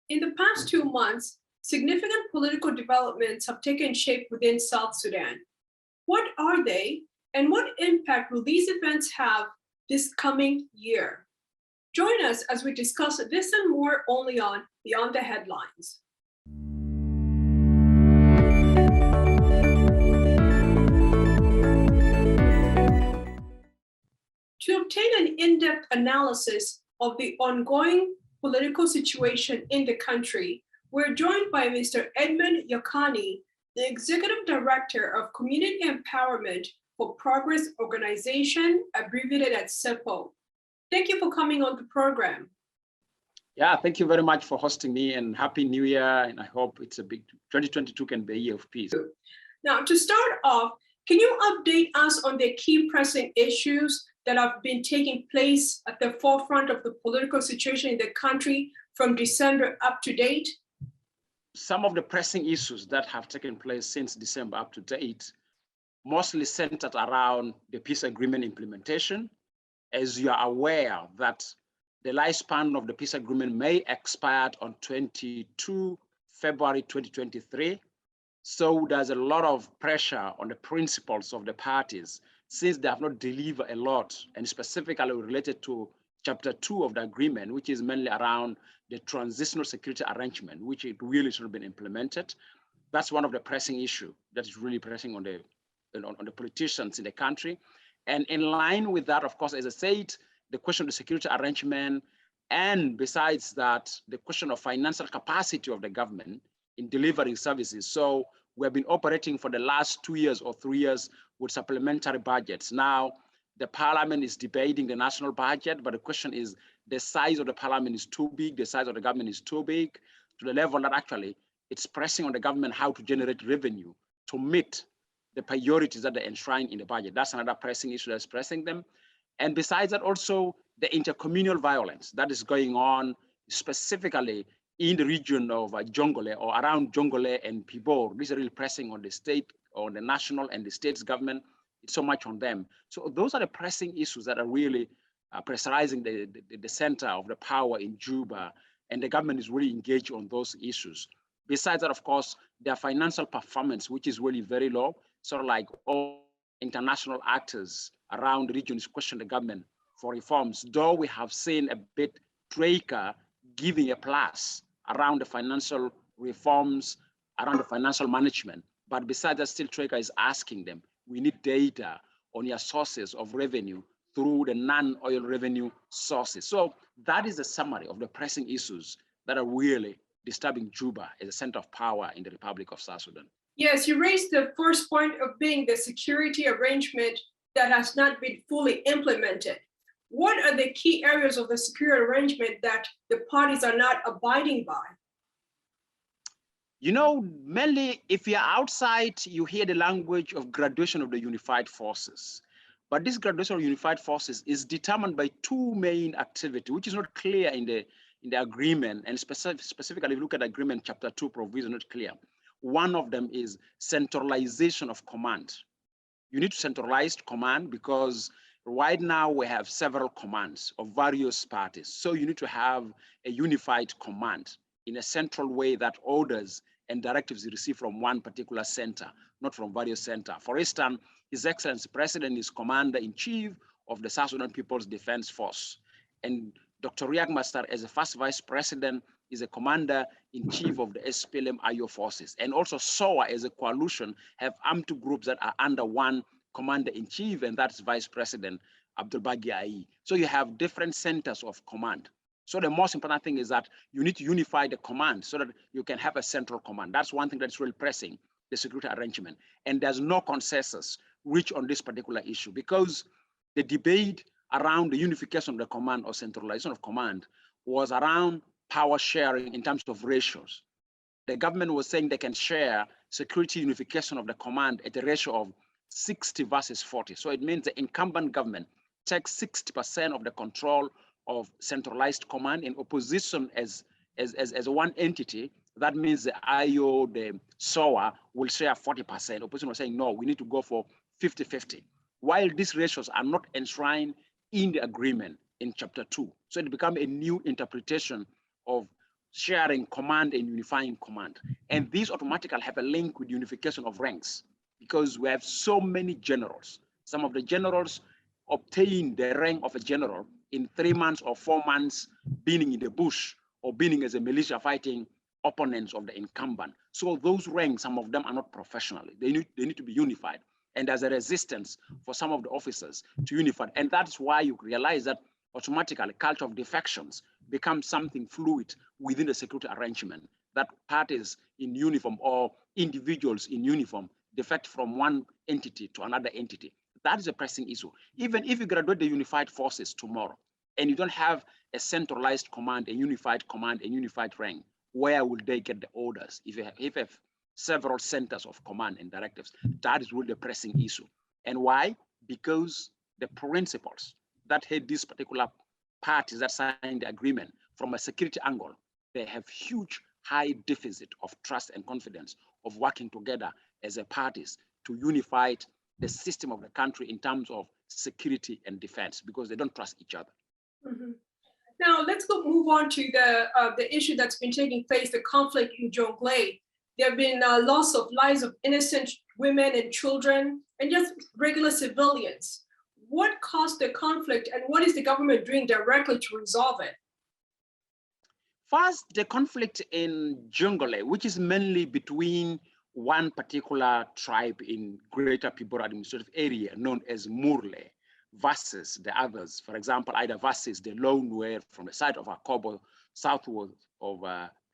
In the past 2 months, significant political developments have taken shape within South Sudan. What are they, and what impact will these events have this coming year? Join us as we discuss this and more only on Beyond the Headlines. To obtain an in-depth analysis of the ongoing political situation in the country, we're joined by Mr. Edmund Yakani, the Executive Director of Community Empowerment for Progress Organization, abbreviated as CEPO. Thank you for coming on the program. Yeah, thank you very much for hosting me, and Happy New Year. And I hope it's a big 2022 can be a year of peace. Now, to start off, can you update us on the key pressing issues that have been taking place at the forefront of the political situation in the country from December up to date? Some of the pressing issues that have taken place since December up to date mostly centered around the peace agreement implementation. As you are aware that the lifespan of the peace agreement may expire on 22 February 2023. So there's a lot of pressure on the principles of the parties since they have not delivered a lot, and specifically related to Chapter 2 of the agreement, which is mainly around the transitional security arrangement, which it really should have been implemented. That's one of the pressing issues that is really pressing on the politicians in the country. And in line with that, of course, as I said, the question of the security arrangement, and besides that, the question of financial capacity of the government in delivering services. So we have been operating for the last 2 years or 3 years with supplementary budgets. Now, the parliament is debating the national budget, but the question is the size of the parliament is too big, the size of the government is too big, to the level that actually it's pressing on the government how to generate revenue to meet the priorities that they enshrine in the budget. That's another pressing issue that's pressing them. And besides that, also the intercommunal violence that is going on specifically in the region of Jongole or around Jongole and Pibor. These are really pressing on the state, on the national and the state's government. It's so much on them. So those are the pressing issues that are really pressurizing the center of the power in Juba, and the government is really engaged on those issues. Besides that, of course, their financial performance, which is really very low, sort of like all international actors around the region is questioning the government for reforms, though we have seen a bit Troika giving a plus around the financial reforms, around the financial management. But besides that, still Troika is asking them, we need data on your sources of revenue through the non-oil revenue sources. So that is a summary of the pressing issues that are really disturbing Juba as a center of power in the Republic of South Sudan. Yes, you raised the first point of being the security arrangement that has not been fully implemented. What are the key areas of the security arrangement that the parties are not abiding by? You know, mainly if you're outside, you hear the language of graduation of the unified forces. But this graduation of unified forces is determined by two main activities, which is not clear in the agreement, and specifically if you look at agreement chapter 2 provision, not clear. One of them is centralization of command. You need to centralize command because right now we have several commands of various parties. So you need to have a unified command in a central way that orders and directives you receive from one particular center, not from various centers. For instance, His Excellency President is Commander-in-Chief of the South Sudan People's Defense Force. And Dr. Riek Machar, as the first Vice President, is a Commander-in-Chief of the SPLMIO forces. And also SOA as a coalition have armed groups that are under one Commander-in-Chief, and that's Vice President Abdul Bagi Ai. So you have different centers of command. So the most important thing is that you need to unify the command so that you can have a central command. That's one thing that's really pressing the security arrangement. And there's no consensus reached on this particular issue because the debate around the unification of the command or centralization of command was around power sharing in terms of ratios. The government was saying they can share security unification of the command at a ratio of 60 versus 40. So it means the incumbent government takes 60% of the control of centralized command in opposition as one entity. That means the IO, the SOA will share 40%. Opposition was saying, no, we need to go for 50-50. While these ratios are not enshrined in the agreement in chapter 2. So it became a new interpretation of sharing command and unifying command. And these automatically have a link with unification of ranks because we have so many generals. Some of the generals obtain the rank of a general in 3 months or 4 months being in the bush or being as a militia fighting opponents of the incumbent. So those ranks, some of them are not professional. They need to be unified. And there's a resistance for some of the officers to unify. And that's why you realize that automatically culture of defections becomes something fluid within the security arrangement, that parties in uniform or individuals in uniform defect from one entity to another entity. That is a pressing issue. Even if you graduate the unified forces tomorrow and you don't have a centralized command, a unified rank, where will they get the orders? If you have several centers of command and directives, that is really the pressing issue. And why? Because the principles that had these particular parties that signed the agreement from a security angle, they have huge high deficit of trust and confidence of working together as a parties to unify the system of the country in terms of security and defense, because they don't trust each other. Mm-hmm. Now let's move on to the issue that's been taking place, the conflict in Jonglei. There have been loss of lives of innocent women and children and just regular civilians. What caused the conflict and what is the government doing directly to resolve it? First, the conflict in Jonglei, which is mainly between one particular tribe in Greater Pibor administrative area known as Murle versus the others. For example, either versus the Lone Nuer from the side of Akobo, southward of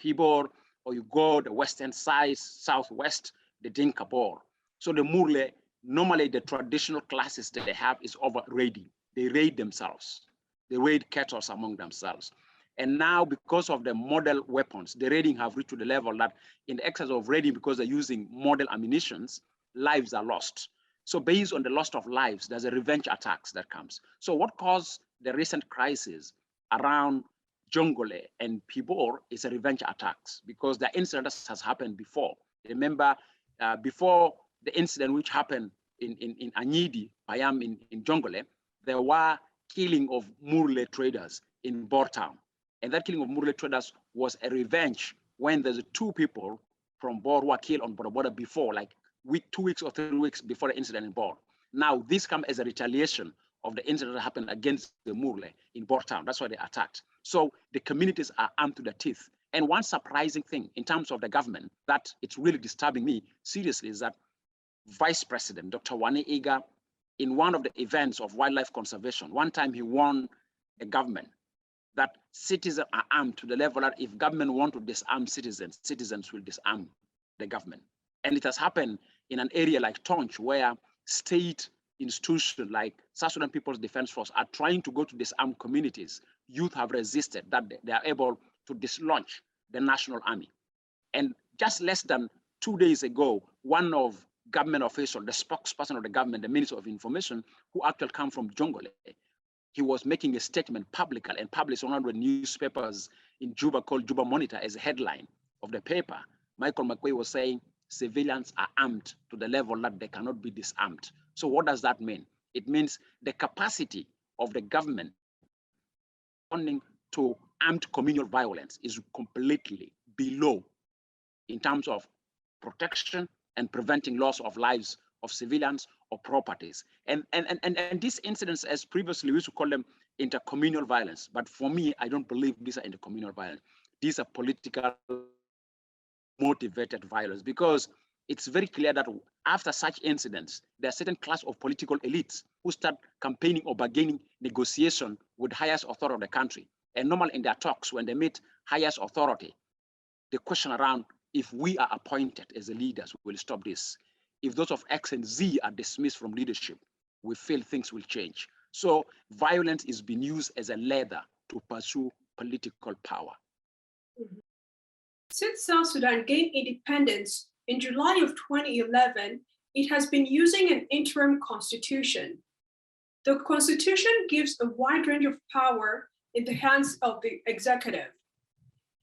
Pibor, or you go the western side, southwest, the Dinka Bor. So the Murle, normally the traditional classes that they have is over raiding. They raid themselves. They raid cattle among themselves. And now, because of the model weapons, the raiding have reached to the level that in the excess of raiding, because they're using model ammunitions, lives are lost. So based on the loss of lives, there's a revenge attacks that comes. So what caused the recent crisis around Jonglei and Pibor is a revenge attacks, because the incident has happened before. Remember, before the incident which happened in Anyidi, Payam in Jonglei, there were killing of Murle traders in Bor town. And that killing of Murle traders was a revenge when there's 2 people from Bor were killed on border before, like 2 weeks or 3 weeks before the incident in Bor. Now, this comes as a retaliation of the incident that happened against the Murle in Bor town. That's why they attacked. So the communities are armed to the teeth. And one surprising thing in terms of the government that it's really disturbing me seriously is that Vice President Dr. Wani Iga, in one of the events of wildlife conservation, one time he warned the government that citizens are armed to the level that if government want to disarm citizens, citizens will disarm the government. And it has happened in an area like Tonch, where state institutions like South Sudan People's Defense Force are trying to go to disarm communities. Youth have resisted that they are able to dislodge the National Army. And just less than 2 days ago, one of government officials, the spokesperson of the government, the Minister of Information, who actually come from Jonglei, he was making a statement publicly and published on one of the newspapers in Juba called Juba Monitor as a headline of the paper. Michael McQuay was saying civilians are armed to the level that they cannot be disarmed. So what does that mean? It means the capacity of the government responding to armed communal violence is completely below in terms of protection and preventing loss of lives of civilians or properties. And these incidents, as previously we used to call them intercommunal violence, but for me, I don't believe these are intercommunal violence. These are political motivated violence, because it's very clear that after such incidents, there are certain class of political elites who start campaigning or bargaining negotiation with highest authority of the country. And normally in their talks, when they meet highest authority, the question around if we are appointed as the leaders, we will stop this. If those of X and Z are dismissed from leadership, we feel things will change. So violence is being used as a lever to pursue political power. Since South Sudan gained independence in July of 2011, it has been using an interim constitution. The constitution gives a wide range of power in the hands of the executive.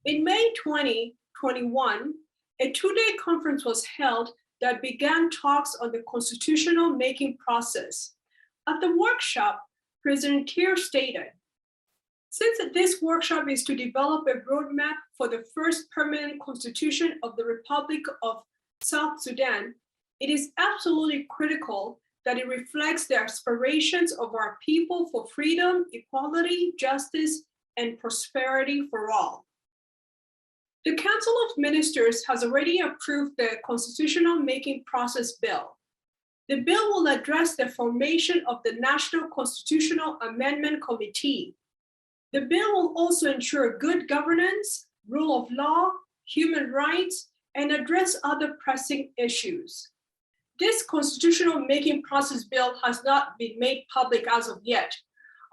In May 2021, a 2-day conference was held that began talks on the constitutional making process. At the workshop, President Kiir stated, Since this workshop is to develop a roadmap for the first permanent constitution of the Republic of South Sudan, it is absolutely critical that it reflects the aspirations of our people for freedom, equality, justice, and prosperity for all. The Council of Ministers has already approved the constitutional making process bill. The bill will address the formation of the National Constitutional Amendment Committee. The bill will also ensure good governance, rule of law, human rights, and address other pressing issues. This constitutional making process bill has not been made public as of yet.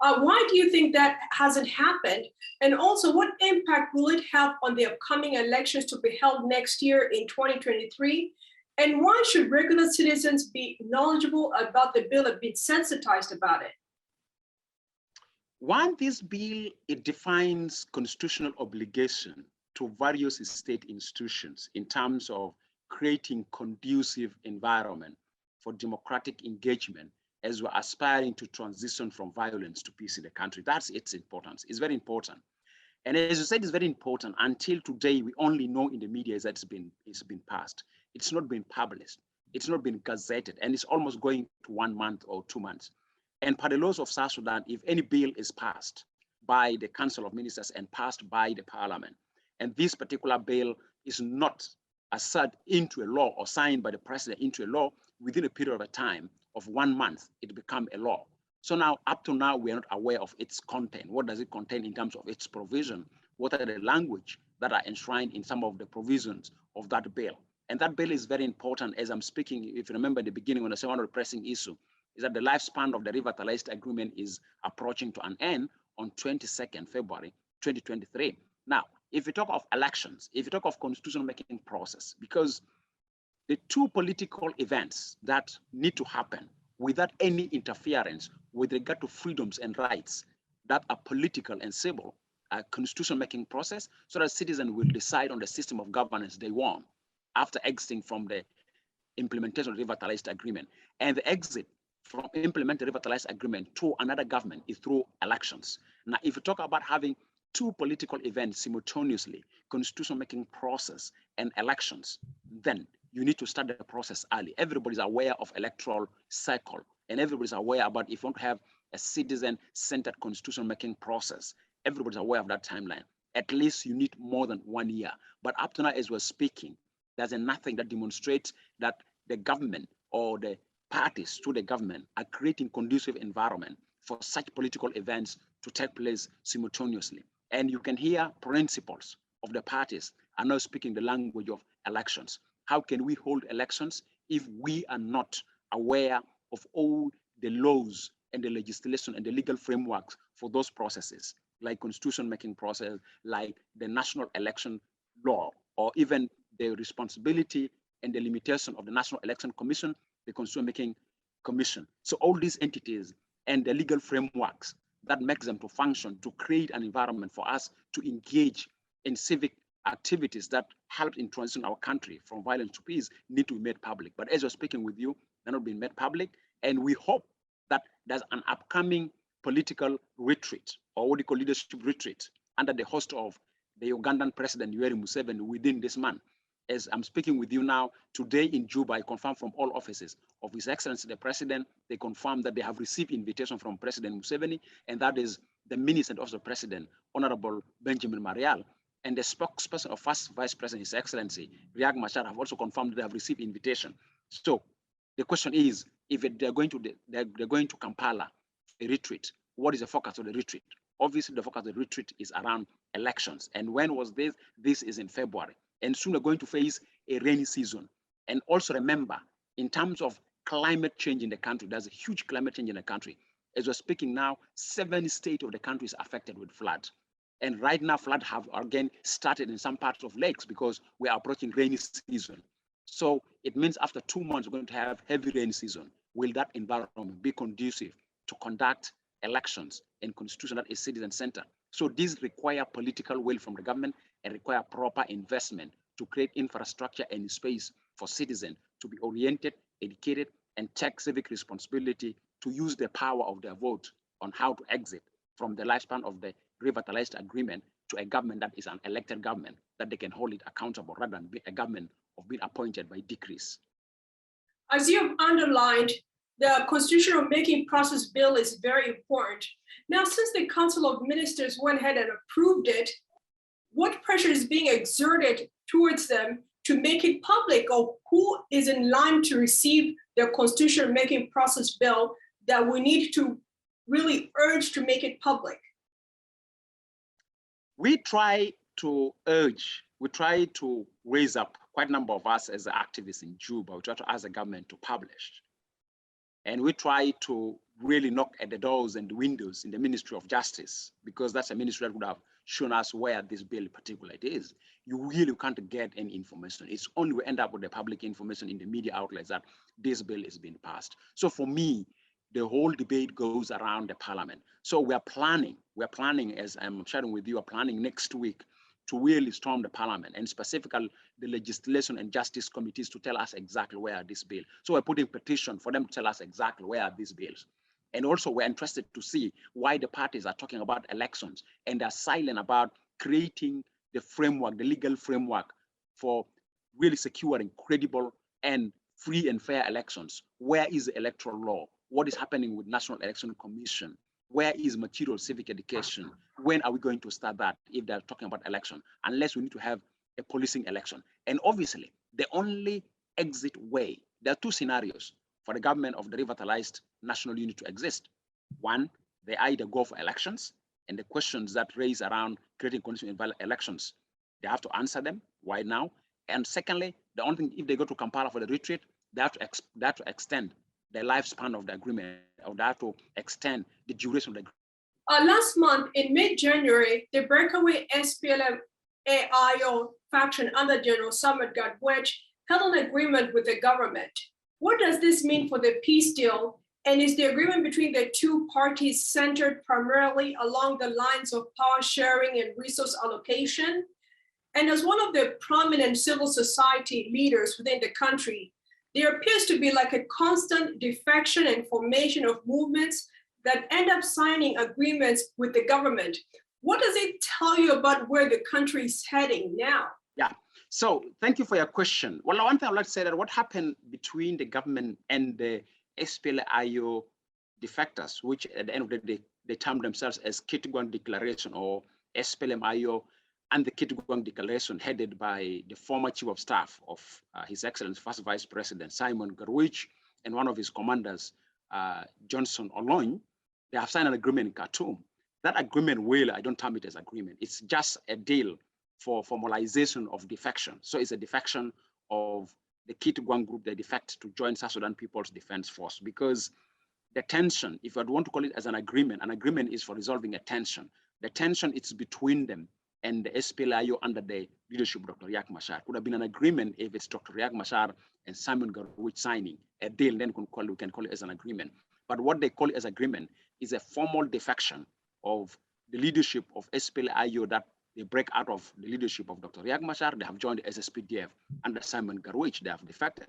Why do you think that hasn't happened? And also, what impact will it have on the upcoming elections to be held next year in 2023? And why should regular citizens be knowledgeable about the bill and be sensitized about it? One, this bill, it defines constitutional obligation to various state institutions in terms of creating conducive environment for democratic engagement as we're aspiring to transition from violence to peace in the country. That's its importance. It's very important. And as you said, it's very important. Until today, we only know in the media that it's been passed. It's not been published. It's not been gazetted, and it's almost going to 1 month or 2 months. And per the laws of South Sudan, if any bill is passed by the Council of Ministers and passed by the Parliament, and this particular bill is not asserted into a law or signed by the President into a law, within a period of a time of 1 month, it becomes a law. So now, up to now, we are not aware of its content. What does it contain in terms of its provision? What are the language that are enshrined in some of the provisions of that bill? And that bill is very important. As I'm speaking, if you remember the beginning when I said one of the pressing issue is that the lifespan of the revitalized agreement is approaching to an end on 22nd February 2023. Now, if you talk of elections, if you talk of constitutional making process, because the two political events that need to happen without any interference with regard to freedoms and rights that are political and civil, a constitutional making process, so that citizens will decide on the system of governance they want after exiting from the implementation of the revitalized agreement. And the exit from implementing the revitalized agreement to another government is through elections. Now, if you talk about having two political events simultaneously, constitutional making process and elections, then you need to start the process early. Everybody's aware of electoral cycle, and everybody's aware about if you want to have a citizen-centered constitutional making process, everybody's aware of that timeline. At least you need more than 1 year. But up to now, as we're speaking, there's nothing that demonstrates that the government or the parties to the government are creating conducive environment for such political events to take place simultaneously. And you can hear principles of the parties are now speaking the language of elections. How can we hold elections if we are not aware of all the laws and the legislation and the legal frameworks for those processes, like constitution making process, like the national election law, or even the responsibility and the limitation of the National Election Commission, the Constitution Making Commission. So all these entities and the legal frameworks that makes them to function to create an environment for us to engage in civic activities that help in transitioning our country from violence to peace need to be made public. But as we're speaking with you, they're not being made public. And we hope that there's an upcoming political retreat, or what we call leadership retreat, under the host of the Ugandan President Yoweri Museveni within this month. As I'm speaking with you now, today in Juba, I confirm from all offices of His Excellency the President, they confirm that they have received invitation from President Museveni, and that is the Minister and also President, Honorable Benjamin Marial, and the spokesperson of First Vice President, His Excellency Riek Machar, have also confirmed that they have received invitation. So the question is, if they're going to Kampala, a retreat, what is the focus of the retreat? Obviously, the focus of the retreat is around elections. And when was this? This is in February. And soon we're going to face a rainy season. And also remember, in terms of climate change in the country, there's a huge climate change in the country. As we're speaking now, 7 states of the country is affected with flood. And right now, flood have again started in some parts of lakes because we are approaching rainy season. So it means after 2 months, we're going to have heavy rainy season. Will that environment be conducive to conduct elections and constitution that is citizen-centered? So these require political will from the government and require proper investment to create infrastructure and space for citizens to be oriented, educated, and take civic responsibility to use the power of their vote on how to exit from the lifespan of the revitalized agreement to a government that is an elected government, that they can hold it accountable rather than be a government of being appointed by decrees. As you have underlined, the constitutional making process bill is very important. Now, since the Council of Ministers went ahead and approved it, what pressure is being exerted towards them to make it public, or who is in line to receive the constitutional making process bill that we need to really urge to make it public? We try to urge, we try to raise up quite a number of us as activists in Juba. We try to ask the government to publish. And we try to really knock at the doors and the windows in the Ministry of Justice, because that's a ministry that would have shown us where this bill in particular it is. You really can't get any information. It's only we end up with the public information in the media outlets that this bill is being passed. So for me, the whole debate goes around the parliament. So we're planning, as I'm sharing with you, we're planning next week to really storm the parliament, and specifically the legislation and justice committees to tell us exactly where this bill. So we're putting petition for them to tell us exactly where are these bills. And also we're interested to see why the parties are talking about elections and are silent about creating the framework, the legal framework for really securing credible and free and fair elections. Where is the electoral law? What is happening with National Election Commission? Where is material civic education? When are we going to start that if they're talking about election? Unless we need to have a policing election. And obviously, the only exit way, there are two scenarios for the government of the revitalized national unit to exist. One, they either go for elections, and the questions that raise around creating conditions in valid elections, they have to answer them. Why now? And secondly, the only thing, if they go to Kampala for the retreat, they have to extend the lifespan of the agreement, or they have to extend the duration of the agreement. Last month, in mid-January, the breakaway SPLMIO faction under General Samuel Gadwech held an agreement with the government. What does this mean for the peace deal? And is the agreement between the two parties centered primarily along the lines of power sharing and resource allocation? And as one of the prominent civil society leaders within the country, there appears to be like a constant defection and formation of movements that end up signing agreements with the government. What does it tell you about where the country is heading now? Yeah, so thank you for your question. Well, one thing I'd like to say that what happened between the government and the SPLMIO defectors, which at the end of the day, they term themselves as Kitgum Declaration, or SPLMIO and the Kitgum Declaration, headed by the former Chief of Staff of His Excellency First Vice President Simon Garwich and one of his commanders, Johnson Oloñ. They have signed an agreement in Khartoum. That agreement will, I don't term it as agreement, it's just a deal for formalization of defection. So it's a defection of the Kitgum group, they defect to join South Sudan People's Defense Force, because the tension, if I want to call it as an agreement is for resolving a tension. The tension is between them and the SPLMIO under the leadership of Dr. Machar. Could have been an agreement if it's Dr. Machar and Simon Garwich signing a deal, then we can call it as an agreement. But what they call it as agreement is a formal defection of the leadership of SPLMIO, that they break out of the leadership of Dr. Machar. They have joined the SSPDF under Simon Garwich. They have defected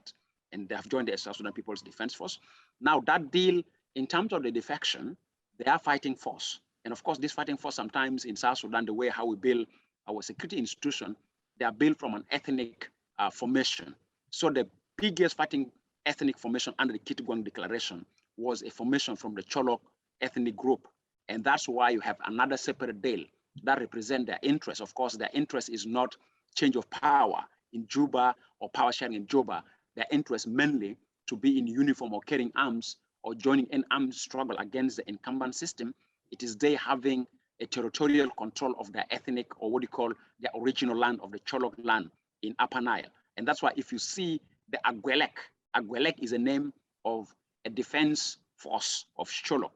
and they have joined the South Sudan People's Defense Force. Now that deal, in terms of the defection, they are fighting force. And of course, this fighting force sometimes in South Sudan, the way how we build our security institution, they are built from an ethnic formation. So the biggest fighting ethnic formation under the Kitgum Declaration was a formation from the Cholok ethnic group. And that's why you have another separate deal that represent their interests. Of course, their interest is not change of power in Juba or power sharing in Juba. Their interest mainly to be in uniform or carrying arms or joining in armed struggle against the incumbent system. It is they having a territorial control of their ethnic, or what you call their original land of the Cholok land in Upper Nile. And that's why if you see the Agwelek is a name of a defense force of Cholok.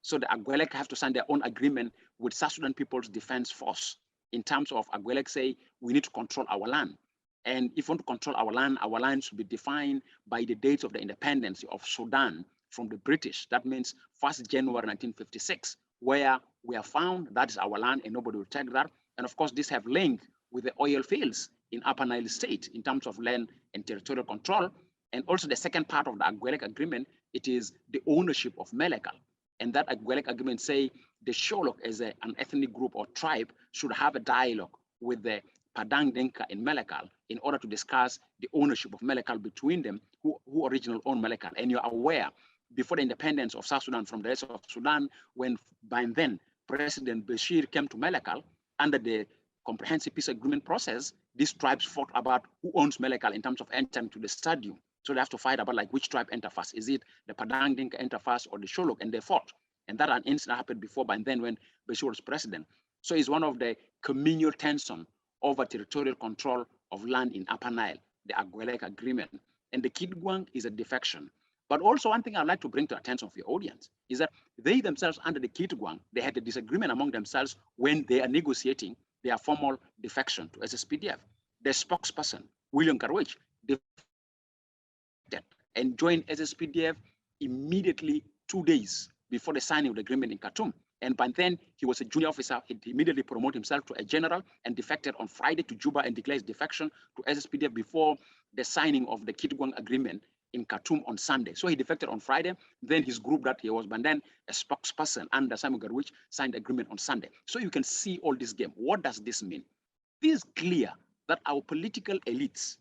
So the Agwelek have to sign their own agreement with South Sudan People's Defense Force in terms of Agwelek say, we need to control our land. And if we want to control our land should be defined by the dates of the independence of Sudan from the British. That means 1st January 1956, where we are found, that is our land and nobody will take that. And of course, this have link with the oil fields in Upper Nile State in terms of land and territorial control. And also the second part of the Agwelek agreement, it is the ownership of Melekal. And that Agwelek agreement say the Sholok as an ethnic group or tribe should have a dialogue with the Padang Denka in Malakal in order to discuss the ownership of Malakal between them, who originally owned Malakal. And you're aware, before the independence of South Sudan from the rest of Sudan, when by then President Bashir came to Malakal under the comprehensive peace agreement process, these tribes fought about who owns Malakal in terms of entering to the stadium. So they have to fight about like which tribe enter first. Is it the Padang Dinka enter first or the Sholok? And they fought. And that an incident happened before by then when Bashir was president. So it's one of the communal tension over territorial control of land in Upper Nile, the Agwelek Agreement. And the Kidguang is a defection. But also one thing I'd like to bring to attention of your audience is that they themselves under the Kidguang, they had a disagreement among themselves when they are negotiating their formal defection to SSPDF. The spokesperson, William Garwich, defected and joined SSPDF immediately 2 days before the signing of the agreement in Khartoum. And by then, he was a junior officer. He immediately promoted himself to a general and defected on Friday to Juba and declared his defection to SSPDF before the signing of the Kidguang agreement in Khartoum on Sunday. So he defected on Friday. Then his group that he was, but then a spokesperson under Simon Garwich signed the agreement on Sunday. So you can see all this game. What does this mean? It is clear that our political elites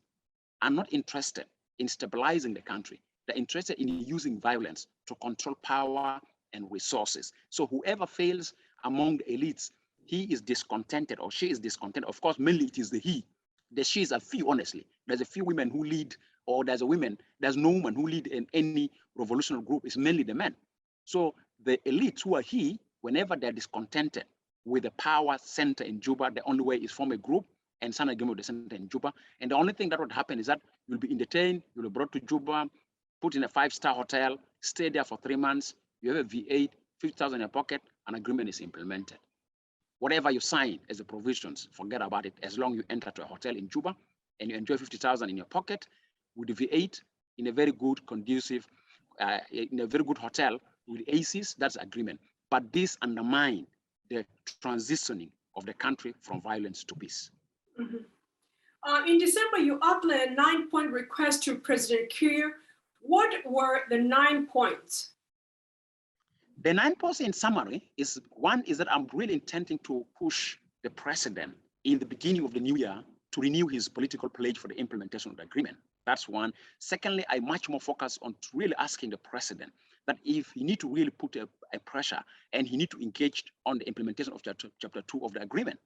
are not interested in stabilizing the country. They're interested in using violence to control power and resources. So whoever fails among the elites, he is discontented or she is discontented. Of course, mainly it is the he. The she is a few, honestly. There's a few women who lead, or there's no woman who lead in any revolutionary group. It's mainly the men. So the elites who are he, whenever they're discontented with the power center in Juba, the only way is form a group and sign an agreement with the center in Juba. And the only thing that would happen is that you'll be detained, you'll be brought to Juba, put in a 5-star hotel, stay there for 3 months, you have a V8, 50,000 in your pocket, an agreement is implemented. Whatever you sign as the provisions, forget about it. As long as you enter to a hotel in Juba and you enjoy 50,000 in your pocket with the V8 in a very good, conducive, in a very good hotel with ACs, that's agreement. But this undermines the transitioning of the country from violence to peace. Mm-hmm. In December, you outlined a 9-point request to President Kiir. What were the 9 points? The 9 points in summary is, one is that I'm really intending to push the president in the beginning of the new year to renew his political pledge for the implementation of the agreement. That's one. Secondly, I much more focus on really asking the president that if he need to really put a pressure and he need to engage on the implementation of chapter 2 of the agreement.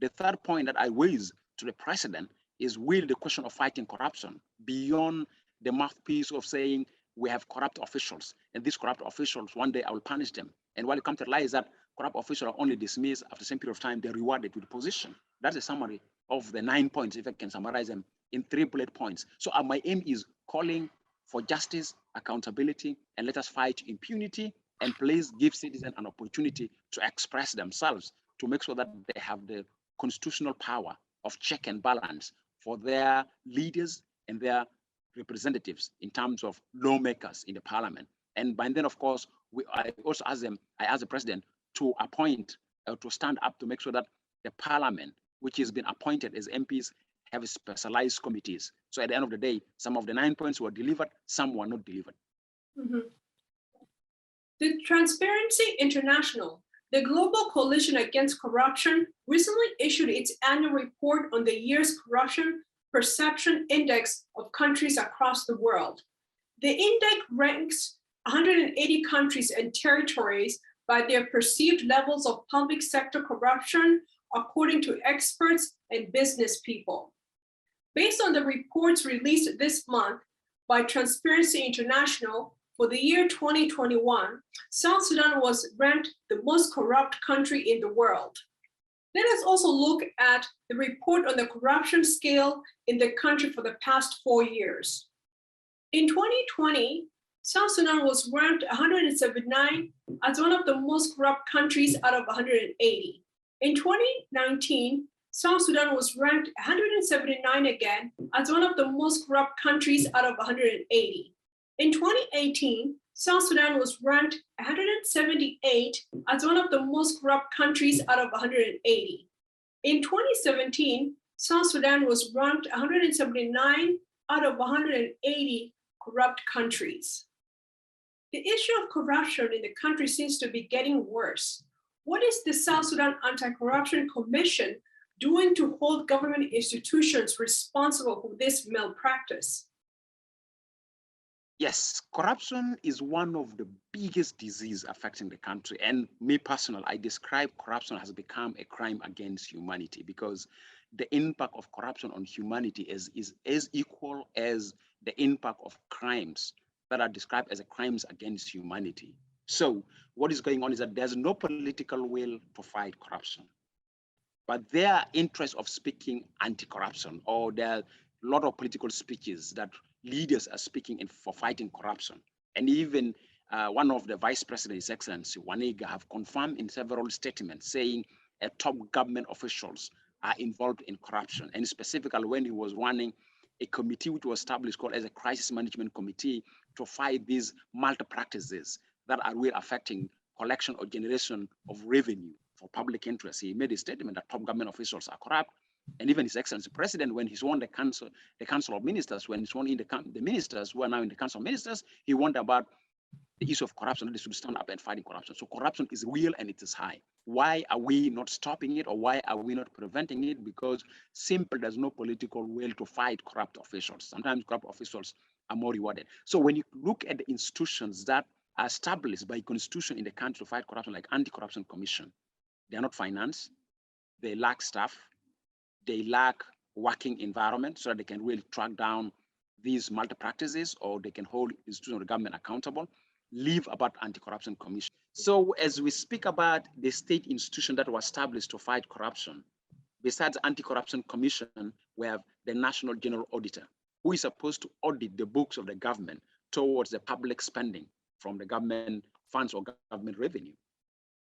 The third point that I raise to the president is really the question of fighting corruption beyond the mouthpiece of saying we have corrupt officials, and these corrupt officials, one day I will punish them. And while it comes to realize that corrupt officials are only dismissed after the same period of time, they're rewarded with position. That's a summary of the 9 points, if I can summarize them in 3 bullet points. So my aim is calling for justice, accountability, and let us fight impunity, and please give citizens an opportunity to express themselves to make sure that they have the constitutional power of check and balance for their leaders and their representatives in terms of lawmakers in the parliament. And by then, of course, I also ask the president to appoint, to stand up to make sure that the parliament, which has been appointed as MPs, have specialized committees. So at the end of the day, some of the 9 points were delivered, some were not delivered. Mm-hmm. The Transparency International, the global coalition against corruption, recently issued its annual report on the year's corruption perception index of countries across the world. The index ranks 180 countries and territories by their perceived levels of public sector corruption, according to experts and business people. Based on the reports released this month by Transparency International for the year 2021, South Sudan was ranked the most corrupt country in the world. Let us also look at the report on the corruption scale in the country for the past 4 years. In 2020, South Sudan was ranked 179 as one of the most corrupt countries out of 180. In 2019, South Sudan was ranked 179 again as one of the most corrupt countries out of 180. In 2018, South Sudan was ranked 178 as one of the most corrupt countries out of 180. In 2017, South Sudan was ranked 179 out of 180 corrupt countries. The issue of corruption in the country seems to be getting worse. what is the South Sudan Anti-Corruption Commission doing to hold government institutions responsible for this malpractice? Yes, corruption is one of the biggest diseases affecting the country. And me personally, I describe corruption has become a crime against humanity because the impact of corruption on humanity is as equal as the impact of crimes that are described as crimes against humanity. So what is going on is that there's no political will to fight corruption, but their interest of speaking anti-corruption, or there are a lot of political speeches that leaders are speaking for fighting corruption. And even one of the vice presidents, His Excellency Wanega, have confirmed in several statements saying top government officials are involved in corruption. And specifically when he was running a committee which was established called as a crisis management committee to fight these malpractices that are really affecting collection or generation of revenue for public interest. He made a statement that top government officials are corrupt. And even His Excellency President, when he sworn the Council of Ministers, when he sworn in the ministers who are now in the Council of Ministers, he warned about the issue of corruption, that they should stand up and fighting corruption. So corruption is real and it is high. Why are we not stopping it, or why are we not preventing it? Because simply there's no political will to fight corrupt officials. Sometimes corrupt officials are more rewarded. So when you look at the institutions that are established by constitution in the country to fight corruption, like Anti-Corruption Commission, they are not financed, they lack staff, they lack working environment so that they can really track down these malpractices, or they can hold institutions of the government accountable. Leave about Anti-Corruption Commission. So as we speak about the state institution that was established to fight corruption, besides Anti-Corruption Commission, we have the National General Auditor, who is supposed to audit the books of the government towards the public spending from the government funds or government revenue.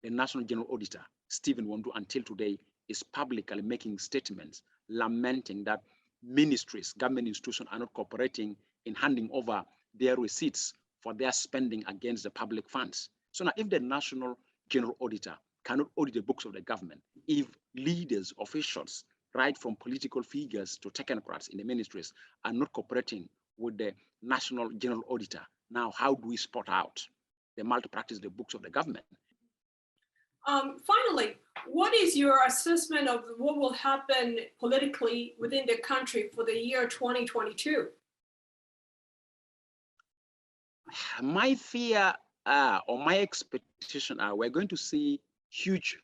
The National General Auditor, Stephen Wondu, until today, is publicly making statements lamenting that ministries, government institutions are not cooperating in handing over their receipts for their spending against the public funds. So now if the National General Auditor cannot audit the books of the government, if leaders, officials, right from political figures to technocrats in the ministries are not cooperating with the National General Auditor, now how do we spot out the malpractice of the books of the government? Finally, what is your assessment of what will happen politically within the country for the year 2022? My fear or my expectation are we're going to see huge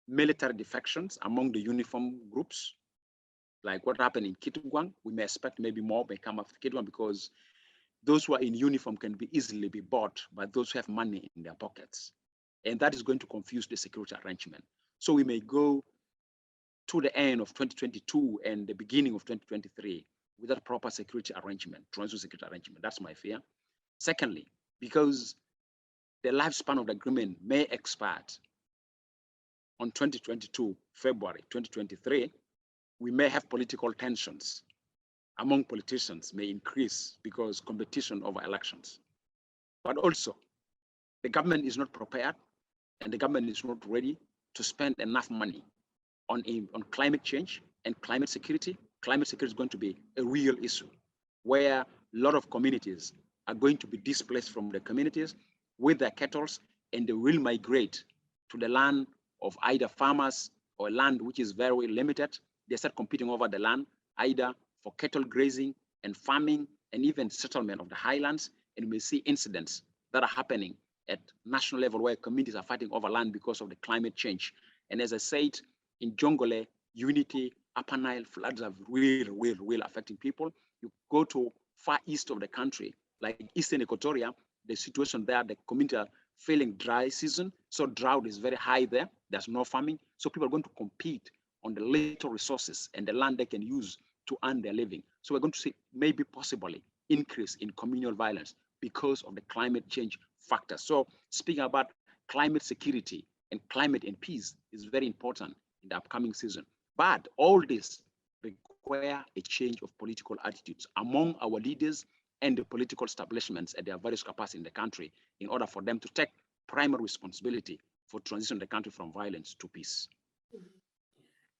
military defections among the uniform groups, like what happened in Kitgum. We may expect maybe more may come after Kitgum, because those who are in uniform can be easily be bought by those who have money in their pockets. And that is going to confuse the security arrangement. So we may go to the end of 2022 and the beginning of 2023 without proper security arrangement, transitional security arrangement. That's my fear. Secondly, because the lifespan of the agreement may expire on 2022, February 2023, we may have political tensions among politicians may increase because competition over elections. But also, the government is not prepared and the government is not ready to spend enough money on climate change and climate security. Climate security is going to be a real issue where a lot of communities are going to be displaced from the communities with their cattle, and they will migrate to the land of either farmers or land which is very limited. They start competing over the land, either for cattle grazing and farming and even settlement of the highlands. And we see incidents that are happening at national level where communities are fighting over land because of the climate change. And as I said, in Jongole, Unity, Upper Nile, floods are really affecting people. You go to far east of the country, like Eastern Equatoria, the situation there, the community are feeling dry season. So drought is very high there. There's no farming. So people are going to compete on the little resources and the land they can use to earn their living. So we're going to see maybe possibly increase in communal violence because of the climate change factor. So speaking about climate security and climate and peace is very important in the upcoming season. But all this require a change of political attitudes among our leaders and the political establishments at their various capacities in the country in order for them to take primary responsibility for transitioning the country from violence to peace.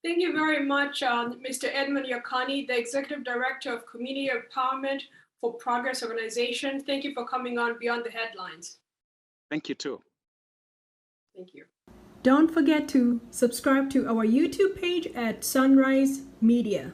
Thank you very much, Mr. Edmund Yakani, the Executive Director of Community Empowerment for Progress Organization. Thank you for coming on Beyond the Headlines. Thank you too. Thank you. Don't forget to subscribe to our YouTube page at Sunrise Media.